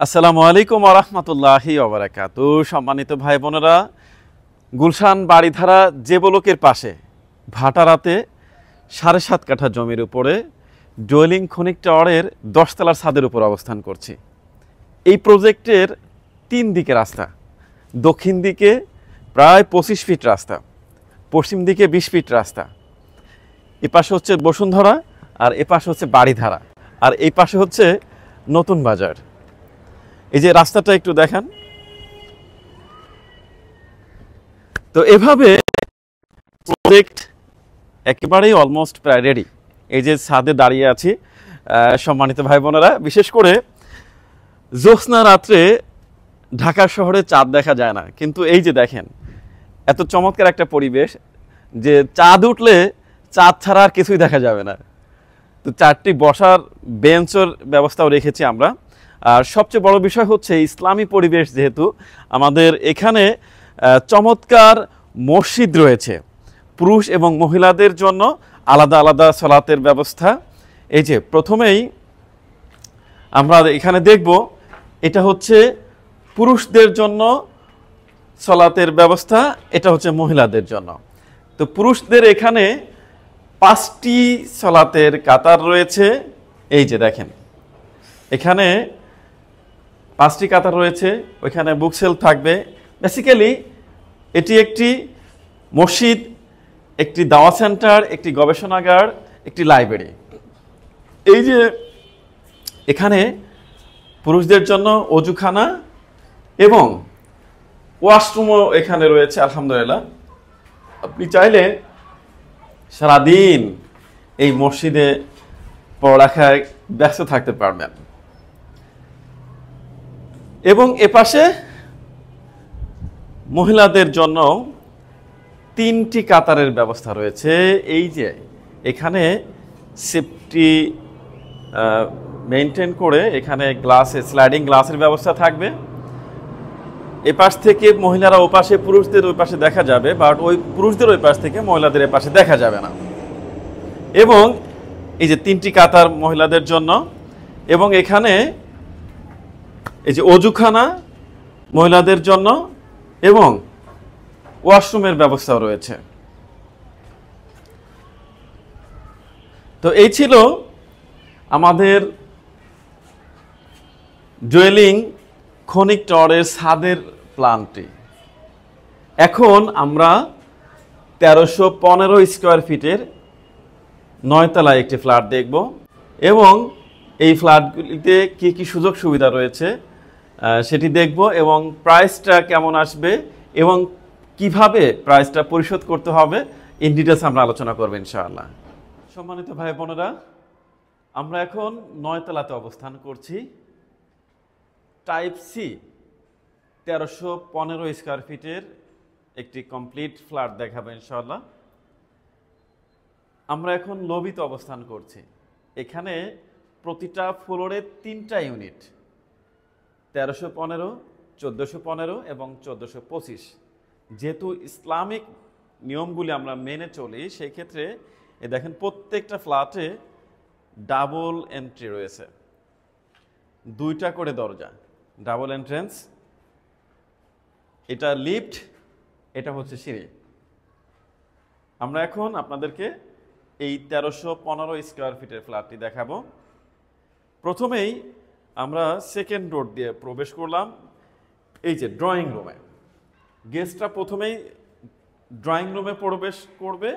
আসসালামু আলাইকুম ওয়া রাহমাতুল্লাহি ওয়া বারাকাতুহু। সম্মানিত ভাই বোনেরা, গুলশান বাড়িধারা যে ব্লকের পাশে ভাটারাতে ৭.৫ কাঠা জমির উপরে ডুয়েলিং খনিক টাওয়ারের ১০ তলার ছাদের উপর অবস্থান করছি। এই প্রজেক্টের ৩ দিকে রাস্তা। দক্ষিণ দিকে প্রায় ২৫ ফিট রাস্তা, পশ্চিম দিকে ২০ ফিট রাস্তা। এ পাশে হচ্ছে বসুন্ধরা, আর এ পাশে হচ্ছে বাড়িধারা, আর এই পাশে হচ্ছে নতুন বাজার। এই যে রাস্তাটা একটু দেখান। তো এভাবে প্রজেক্ট একেবারেই অলমোস্ট প্রায় রেডি। এই যে ছাদে দাঁড়িয়ে আছি, সম্মানিত ভাই বোনেরা, বিশেষ করে জ্যোৎস্না রাত্রে ঢাকা শহরে চাঁদ দেখা যায় না, কিন্তু এই যে দেখেন এত চমৎকার একটা পরিবেশ যে চাঁদ উঠলে চাঁদ ছাড়া আর কিছুই দেখা যাবে না। তো 4টি বসার বেঞ্চের ব্যবস্থাও রেখেছি আমরা। আর সবচেয়ে বড় বিষয় হচ্ছে ইসলামী পরিবেশ, যেহেতু আমাদের এখানে চমৎকার মসজিদ রয়েছে, পুরুষ এবং মহিলাদের জন্য আলাদা আলাদা সালাতের ব্যবস্থা। এই যে প্রথমেই আমরা এখানে দেখব, এটা হচ্ছে পুরুষদের জন্য সালাতের ব্যবস্থা, এটা হচ্ছে মহিলাদের জন্য। তো পুরুষদের এখানে 5টি সালাতের কাতার রয়েছে। এই যে দেখেন এখানে 5টি কাতার রয়েছে, ওইখানে বুকসেল থাকবে। বেসিক্যালি এটি একটি মসজিদ, একটি দাওয়া সেন্টার, একটি গবেষণাগার, একটি লাইব্রেরি। এই যে এখানে পুরুষদের জন্য অজুখানা এবং ওয়াশরুমও এখানে রয়েছে আলহামদুলিল্লাহ। আপনি চাইলে সারাদিন এই মসজিদে পড়ালেখায় ব্যস্ত থাকতে পারবেন। এবং এপাশে মহিলাদের জন্য 3টি কাতারের ব্যবস্থা রয়েছে। এই যে এখানে সেফটি মেনটেন করে এখানে গ্লাসে স্লাইডিং গ্লাসের ব্যবস্থা থাকবে। এপাশ থেকে মহিলারা ওপাশে, পুরুষদের ওই পাশে দেখা যাবে, বাট ওই পুরুষদের ওই পাশ থেকে মহিলাদের এ পাশে দেখা যাবে না। এবং এই যে 3টি কাতার মহিলাদের জন্য, এবং এখানে এই যে অজুখানা মহিলাদের জন্য এবং ওয়াশরুমের ব্যবস্থাও রয়েছে। তো এই ছিল আমাদের ডুয়েলিং খনিক টাওয়ারের ছাদের প্ল্যানটি। এখন আমরা 1315 স্কোয়ার ফিটের 9 তলায় একটি ফ্ল্যাট দেখব, এবং এই ফ্ল্যাটগুলিতে কী কী সুযোগ সুবিধা রয়েছে সেটি দেখব, এবং প্রাইসটা কেমন আসবে এবং কিভাবে প্রাইসটা পরিশোধ করতে হবে ইন ডিটেলস আমরা আলোচনা করব ইনশাআল্লাহ। সম্মানিত ভাই বোনেরা, আমরা এখন 9 তলাতে অবস্থান করছি। টাইপ সি 1315 স্কোয়ার ফিটের একটি কমপ্লিট ফ্ল্যাট দেখাবো ইনশাআল্লাহ। আমরা এখন লবিতে অবস্থান করছি। এখানে প্রতিটা ফ্লোরে 3টা ইউনিট, 1315, 1415 এবং 1425। যেহেতু ইসলামিক নিয়মগুলি আমরা মেনে চলি, সেই ক্ষেত্রে দেখেন প্রত্যেকটা ফ্ল্যাটে ডাবল এন্ট্রি রয়েছে, 2টা করে দরজা, ডাবল এন্ট্রেন্স। এটা লিফট, এটা হচ্ছে সিঁড়ি। আমরা এখন আপনাদেরকে এই 1315 স্কোয়ার ফিটের ফ্ল্যাটটি দেখাবো। প্রথমেই আমরা সেকেন্ড ডোর দিয়ে প্রবেশ করলাম। এই যে ড্রয়িং রুমে, গেস্টরা প্রথমেই ড্রয়িং রুমে প্রবেশ করবে।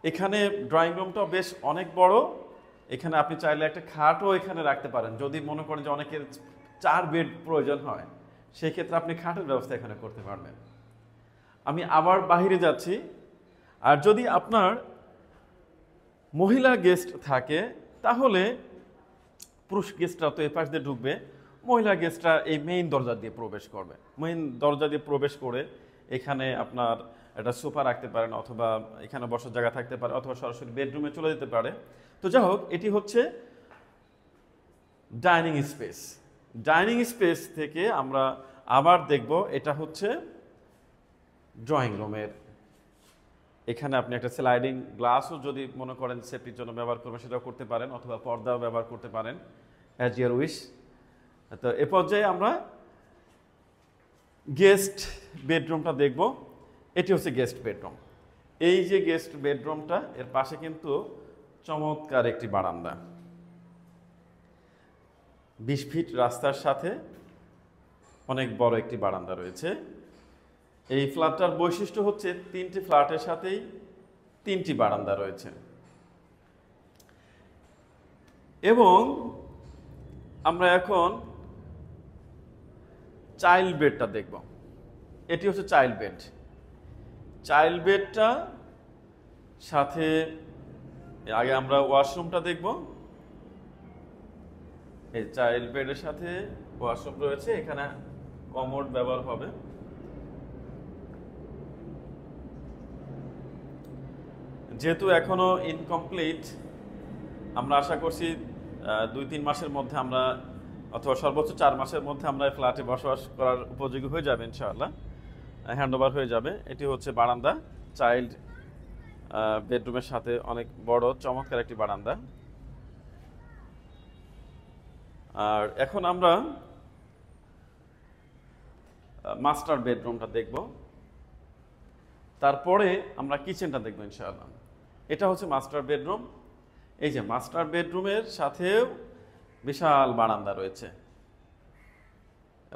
এখানে ড্রয়িং রুমটাও বেশ অনেক বড়। এখানে আপনি চাইলে একটা খাটও এখানে রাখতে পারেন, যদি মনে করেন যে অনেকের 4 বেড প্রয়োজন হয়, সেই ক্ষেত্রে আপনি খাটের ব্যবস্থা এখানে করতে পারবেন। আমি আবার বাহিরে যাচ্ছি। আর যদি আপনার মহিলা গেস্ট থাকে, তাহলে পুরুষ গেস্টরা তো এপাশ দিয়ে ঢুকবে, মহিলা গেস্টরা এই মেইন দরজা দিয়ে প্রবেশ করবে। মেইন দরজা দিয়ে প্রবেশ করে এখানে আপনার একটা সোফা রাখতে পারেন, অথবা এখানে বসার জায়গা থাকতে পারে, অথবা সরাসরি বেডরুমে চলে যেতে পারে। তো যাই হোক, এটি হচ্ছে ডাইনিং স্পেস। ডাইনিং স্পেস থেকে আমরা আবার দেখব, এটা হচ্ছে ড্রয়িং রুমের। এখানে আপনি একটা স্লাইডিং গ্লাসও যদি মনে করেন সেফটির জন্য ব্যবহার করবেন, সেটাও করতে পারেন, অথবা পর্দাও ব্যবহার করতে পারেন, অ্যাজ ইউর উইশ। তো এ পর্যায়ে আমরা গেস্ট বেডরুমটা দেখব। এটি হচ্ছে গেস্ট বেডরুম। এই যে গেস্ট বেডরুমটা, এর পাশে কিন্তু চমৎকার একটি বারান্দা, 20 ফিট রাস্তার সাথে অনেক বড় একটি বারান্দা রয়েছে। এই ফ্ল্যাটটার বৈশিষ্ট্য হচ্ছে 3টি ফ্ল্যাটের সাথেই 3টি বারান্দা রয়েছে। এবং আমরা এখন চাইল্ড বেডটা দেখব। এটি হচ্ছে চাইল্ড বেড। চাইল্ড বেডটা সাথে আগে আমরা ওয়াশরুমটা দেখব। এই চাইল্ড বেডের সাথে ওয়াশরুম রয়েছে, এখানে কমোড ব্যবহার হবে। যেহেতু এখনো ইনকমপ্লিট, আমরা আশা করছি 2-3 মাসের মধ্যে আমরা, অথবা সর্বোচ্চ 4 মাসের মধ্যে আমরা এই ফ্ল্যাটে বসবাস করার উপযোগী হয়ে যাবে ইনশাআল্লাহ, হ্যান্ডওভার হয়ে যাবে। এটি হচ্ছে বারান্দা, চাইল্ড বেডরুমের সাথে অনেক বড় চমৎকার একটি বারান্দা। আর এখন আমরা মাস্টার বেডরুমটা দেখব, তারপরে আমরা কিচেনটা দেখব ইনশাআল্লাহ। এটা হচ্ছে মাস্টার বেডরুম। এই যে মাস্টার বেডরুমের সাথেও বিশাল বারান্দা রয়েছে,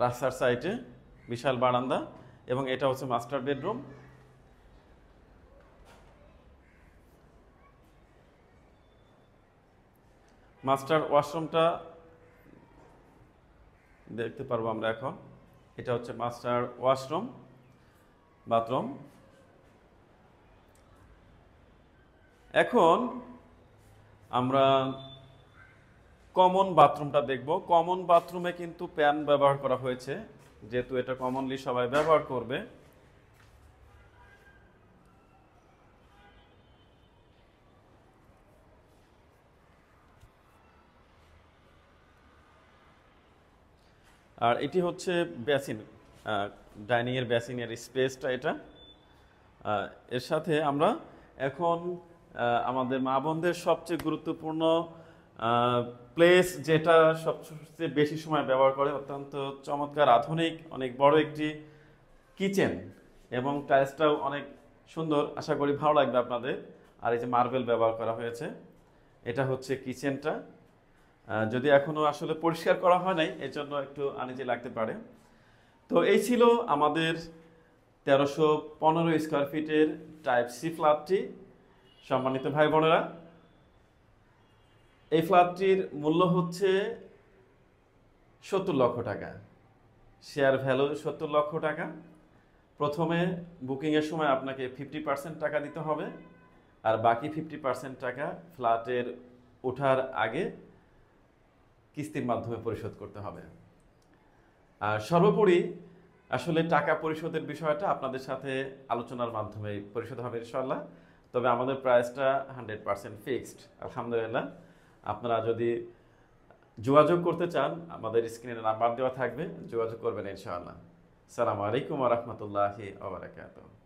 রাস্তার সাইডে বিশাল বারান্দা, এবং এটা হচ্ছে মাস্টার বেডরুম। মাস্টার ওয়াশরুমটা দেখতে পারবো আমরা এখন। এটা হচ্ছে মাস্টার ওয়াশরুম, বাথরুম। এখন আমরা কমন বাথরুমটা দেখব। কমন বাথরুমে কিন্তু প্যান ব্যবহার করা হয়েছে, যেহেতু এটা কমনলি সবাই ব্যবহার করবে। আর এটি হচ্ছে বেসিন, ডাইনিংয়ের বেসিনের স্পেসটা এটা। এর সাথে আমরা এখন আমাদের মা বোনদের সবচেয়ে গুরুত্বপূর্ণ প্লেস, যেটা সবচেয়ে বেশি সময় ব্যবহার করে, অত্যন্ত চমৎকার আধুনিক অনেক বড় একটি কিচেন, এবং টাইলসটাও অনেক সুন্দর, আশা করি ভালো লাগবে আপনাদের। আর এই যে মার্বেল ব্যবহার করা হয়েছে, এটা হচ্ছে কিচেনটা। যদি এখনো আসলে পরিষ্কার করা হয় নাই, এর জন্য একটু আনিজি লাগতে পারে। তো এই ছিল আমাদের 1315 স্কোয়ার ফিটের টাইপ সি ফ্ল্যাটটি। সম্মানিত ভাই বোনেরা, এই ফ্ল্যাটটির মূল্য হচ্ছে 70 লক্ষ টাকা, শেয়ার ভ্যালু 70 লক্ষ টাকা। প্রথমে বুকিংয়ের সময় আপনাকে 50% টাকা দিতে হবে, আর বাকি 50% টাকা ফ্ল্যাটের ওঠার আগে কিস্তির মাধ্যমে পরিশোধ করতে হবে। আর সর্বোপরি আসলে টাকা পরিশোধের বিষয়টা আপনাদের সাথে আলোচনার মাধ্যমে পরিশোধ হবে ইনশাআল্লাহ। তবে আমাদের প্রাইসটা 100% ফিক্সড আলহামদুলিল্লাহ। আপনারা যদি যোগাযোগ করতে চান, আমাদের স্ক্রিনে নাম্বার দেওয়া থাকবে, যোগাযোগ করবেন ইনশাআল্লাহ। আসসালামু আলাইকুম ওয়া রাহমাতুল্লাহি ওয়া বারাকাতুহু।